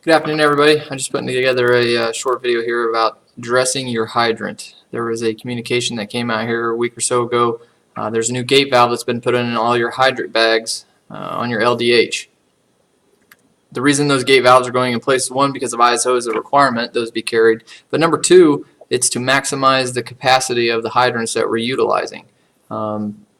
Good afternoon, everybody. I'm just putting together a short video here about dressing your hydrant. There was a communication that came out here a week or so ago. There's a new gate valve that's been put in all your hydrant bags on your LDH. The reason those gate valves are going in place is one, because of ISO is a requirement, those be carried. But number two, it's to maximize the capacity of the hydrants that we're utilizing.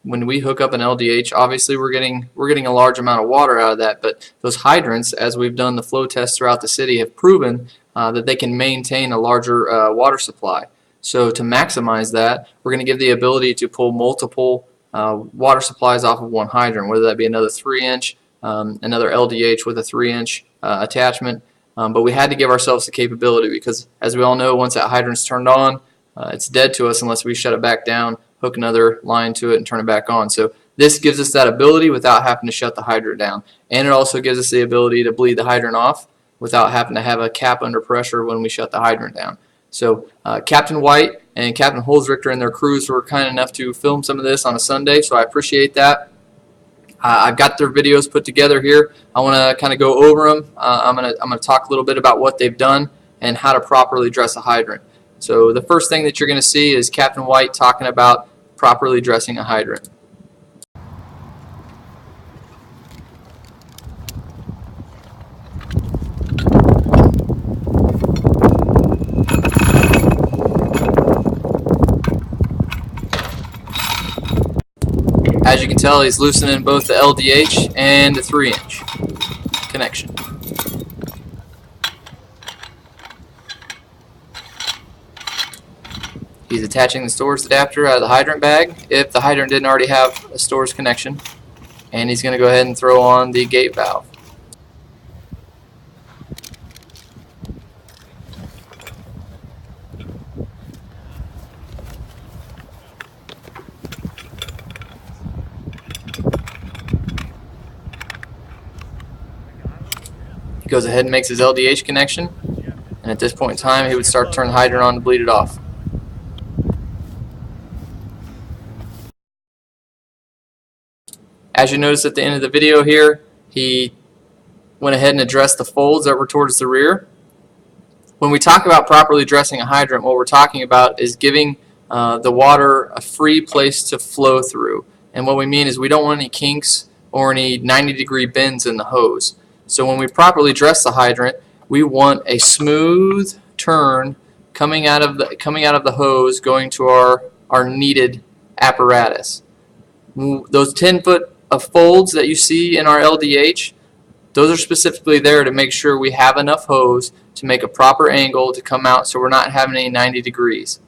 When we hook up an LDH, obviously we're getting a large amount of water out of that, but those hydrants, as we've done the flow tests throughout the city, have proven that they can maintain a larger water supply. So to maximize that, we're going to give the ability to pull multiple water supplies off of one hydrant, whether that be another 3-inch, another LDH with a 3-inch attachment. But we had to give ourselves the capability because, as we all know, once that hydrant's turned on, it's dead to us unless we shut it back down, hook another line to it, and turn it back on. So this gives us that ability without having to shut the hydrant down. And it also gives us the ability to bleed the hydrant off without having to have a cap under pressure when we shut the hydrant down. So Captain White and Captain Holzrichter and their crews were kind enough to film some of this on a Sunday, so I appreciate that. I've got their videos put together here. I want to kind of go over them. I'm gonna talk a little bit about what they've done and how to properly dress a hydrant. So the first thing that you're going to see is Captain White talking about properly dressing a hydrant. As you can tell, he's loosening both the LDH and the 3-inch connection. He's attaching the stores adapter out of the hydrant bag if the hydrant didn't already have a stores connection, and he's going to go ahead and throw on the gate valve. He goes ahead and makes his LDH connection, and at this point in time he would start to turn the hydrant on to bleed it off. As you notice at the end of the video here, he went ahead and addressed the folds that were towards the rear. When we talk about properly dressing a hydrant, what we're talking about is giving the water a free place to flow through. And what we mean is we don't want any kinks or any 90-degree bends in the hose. So when we properly dress the hydrant, we want a smooth turn coming out of the hose going to our needed apparatus. Those 10-foot of folds that you see in our LDH, those are specifically there to make sure we have enough hose to make a proper angle to come out so we're not having any 90 degrees.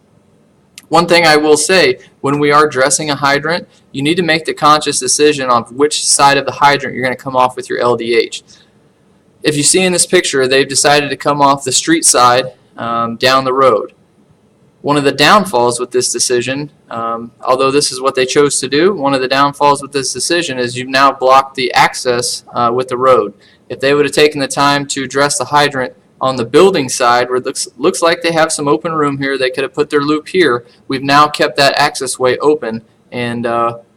One thing I will say, when we are dressing a hydrant, you need to make the conscious decision on which side of the hydrant you're going to come off with your LDH. If you see in this picture, they've decided to come off the street side down the road. One of the downfalls with this decision, although this is what they chose to do, one of the downfalls with this decision is you've now blocked the access with the road. If they would have taken the time to dress the hydrant on the building side, where it looks like they have some open room here, they could have put their loop here. We've now kept that access way open, and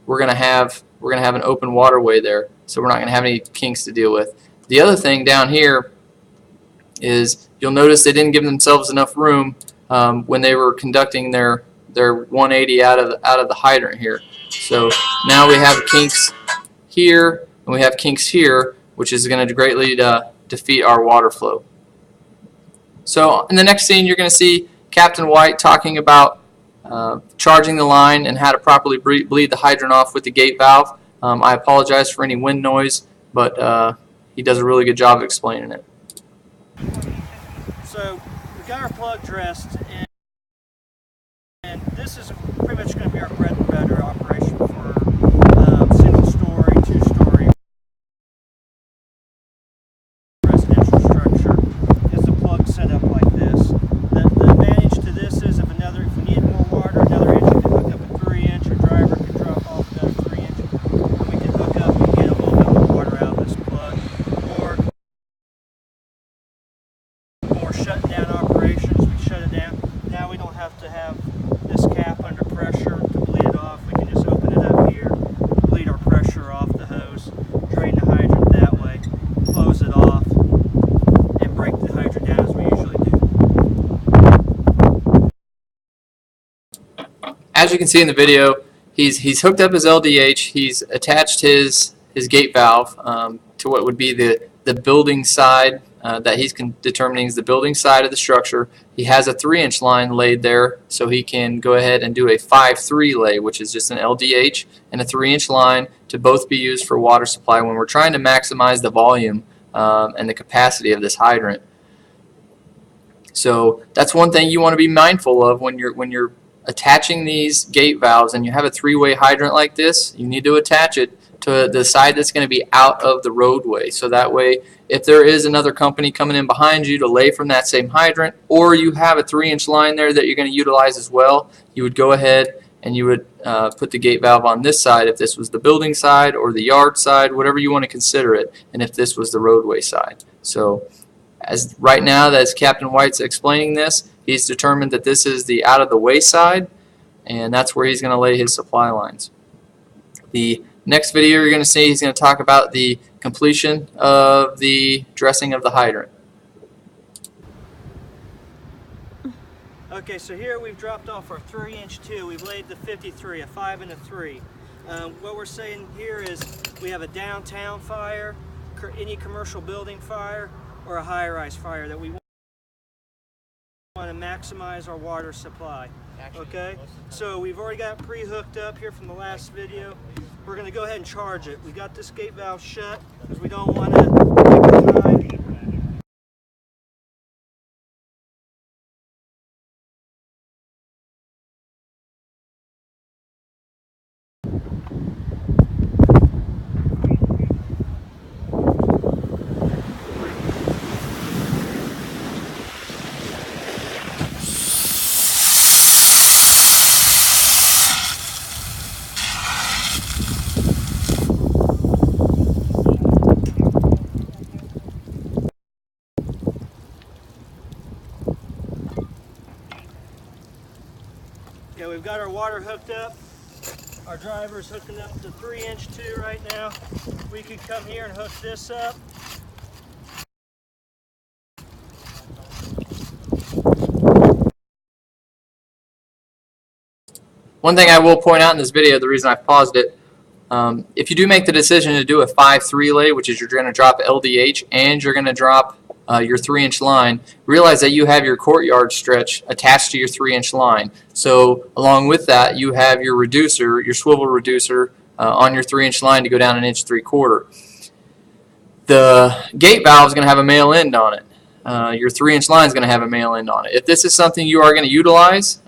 we're gonna have an open waterway there, so we're not gonna have any kinks to deal with. The other thing down here is you'll notice they didn't give themselves enough room when they were conducting their 180 out of the hydrant here. So now we have kinks here and we have kinks here, which is going to greatly defeat our water flow. So in the next scene, you're going to see Captain White talking about charging the line and how to properly bleed the hydrant off with the gate valve. I apologize for any wind noise, but he does a really good job of explaining it. So we got our plug dressed, and this is pretty much going to be our bread and butter operation for single-story, two-story residential structure. Is the plug set up like this? The advantage to this is if we need more water, another inch, we can hook up a 3-inch. Our driver can drop off another 3-inch, and we can hook up and get a little bit more water out of this plug. Or shutting down operations, we shut it down. Now we don't have to have this cap under pressure to bleed it off. We can just as you can see in the video, he's hooked up his LDH. He's attached his gate valve to what would be the building side that he's determining is the building side of the structure. He has a 3-inch line laid there, so he can go ahead and do a 5-3 lay, which is just an LDH and a 3-inch line to both be used for water supply when we're trying to maximize the volume and the capacity of this hydrant. So that's one thing you want to be mindful of when you're attaching these gate valves and you have a 3-way hydrant like this. You need to attach it to the side that's going to be out of the roadway, so that way if there is another company coming in behind you to lay from that same hydrant, or you have a 3-inch line there that you're going to utilize as well, you would go ahead and you would put the gate valve on this side if this was the building side or the yard side, whatever you want to consider it, and if this was the roadway side. So as right now, as Captain White's explaining this, he's determined that this is the out of the way side, and that's where he's going to lay his supply lines. The next video you're going to see, he's going to talk about the completion of the dressing of the hydrant. Okay, so here we've dropped off our 3-inch 2. We've laid the 53, a 5 and a 3. What we're saying here is we have a downtown fire, any commercial building fire, or a high-rise fire that we want to maximize our water supply. Okay, so we've already got it pre-hooked up here from the last video. We're going to go ahead and charge it. We got this gate valve shut because we don't want to. Yeah, we've got our water hooked up. Our driver's hooking up the 3-inch 2 right now. We could come here and hook this up. One thing I will point out in this video, the reason I've paused it, if you do make the decision to do a 5-3 lay, which is you're going to drop LDH and you're going to drop your 3-inch line, realize that you have your courtyard stretch attached to your 3-inch line. So along with that, you have your reducer, your swivel reducer on your 3-inch line to go down 1 3/4 inches. The gate valve is going to have a male end on it. Your 3-inch line is going to have a male end on it. If this is something you are going to utilize,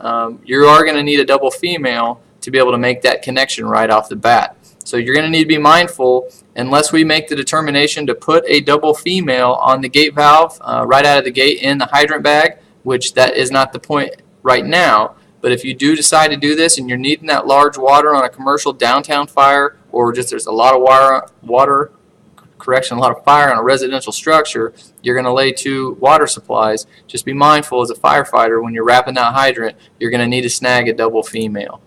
you are going to need a double female to be able to make that connection right off the bat. So you're going to need to be mindful, unless we make the determination to put a double female on the gate valve right out of the gate in the hydrant bag, which that is not the point right now. But if you do decide to do this and you're needing that large water on a commercial downtown fire, or just there's a lot of a lot of fire on a residential structure, you're going to lay 2 water supplies. Just be mindful as a firefighter when you're wrapping that hydrant, you're going to need to snag a double female.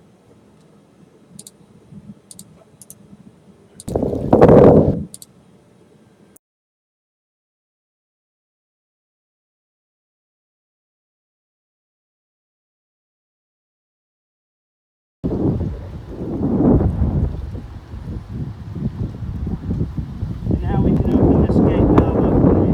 Now we can open this gate valve up for you.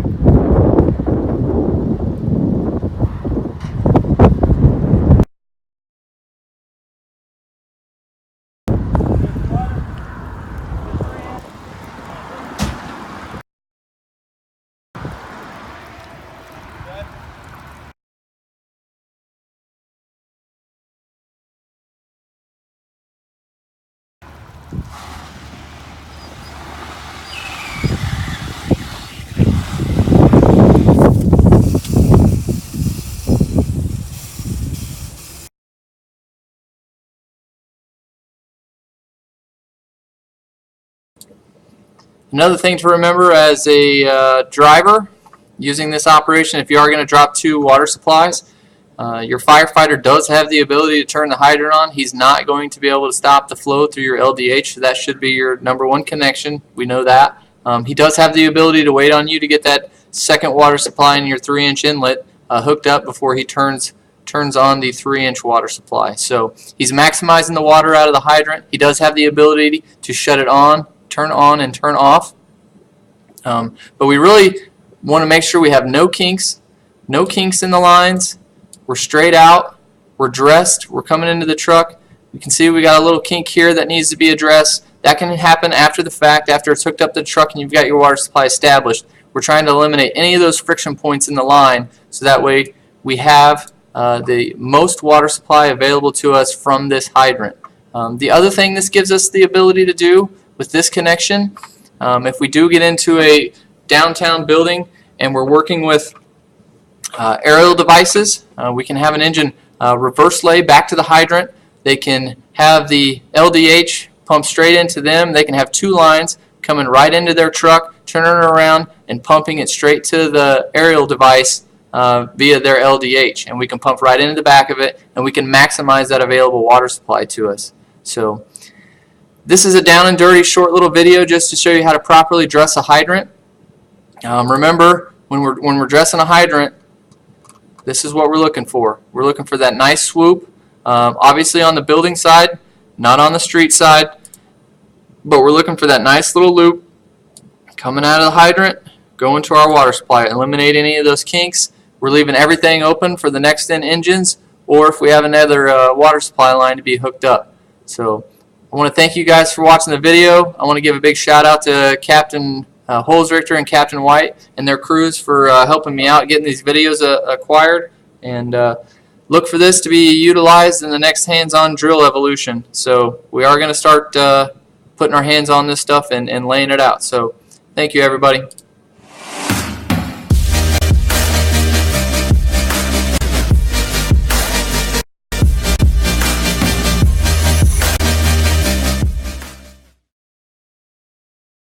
Another thing to remember as a driver using this operation, if you are going to drop 2 water supplies, your firefighter does have the ability to turn the hydrant on. He's not going to be able to stop the flow through your LDH, so that should be your #1 connection. We know that. He does have the ability to wait on you to get that second water supply in your 3-inch inlet hooked up before he turns turns on the 3-inch water supply. So he's maximizing the water out of the hydrant. He does have the ability to shut it on, and turn off. But we really want to make sure we have no kinks in the lines. We're straight out. We're dressed. We're coming into the truck. You can see we got a little kink here that needs to be addressed. That can happen after the fact, after it's hooked up to the truck and you've got your water supply established. We're trying to eliminate any of those friction points in the line so that way we have the most water supply available to us from this hydrant. The other thing this gives us the ability to do with this connection, if we do get into a downtown building and we're working with aerial devices, we can have an engine reverse lay back to the hydrant. They can have the LDH pump straight into them. They can have 2 lines coming right into their truck, turning it around and pumping it straight to the aerial device via their LDH, and we can pump right into the back of it, and we can maximize that available water supply to us. So this is a down and dirty short little video just to show you how to properly dress a hydrant. Remember, when we're dressing a hydrant, this is what we're looking for. We're looking for that nice swoop, obviously on the building side, not on the street side, but we're looking for that nice little loop coming out of the hydrant, going to our water supply, eliminate any of those kinks. We're leaving everything open for the next in engines, or if we have another water supply line to be hooked up. So I want to thank you guys for watching the video. I want to give a big shout out to Captain Holzrichter and Captain White and their crews for helping me out getting these videos acquired, and look for this to be utilized in the next hands-on drill evolution. So we are going to start putting our hands on this stuff and laying it out. So thank you, everybody.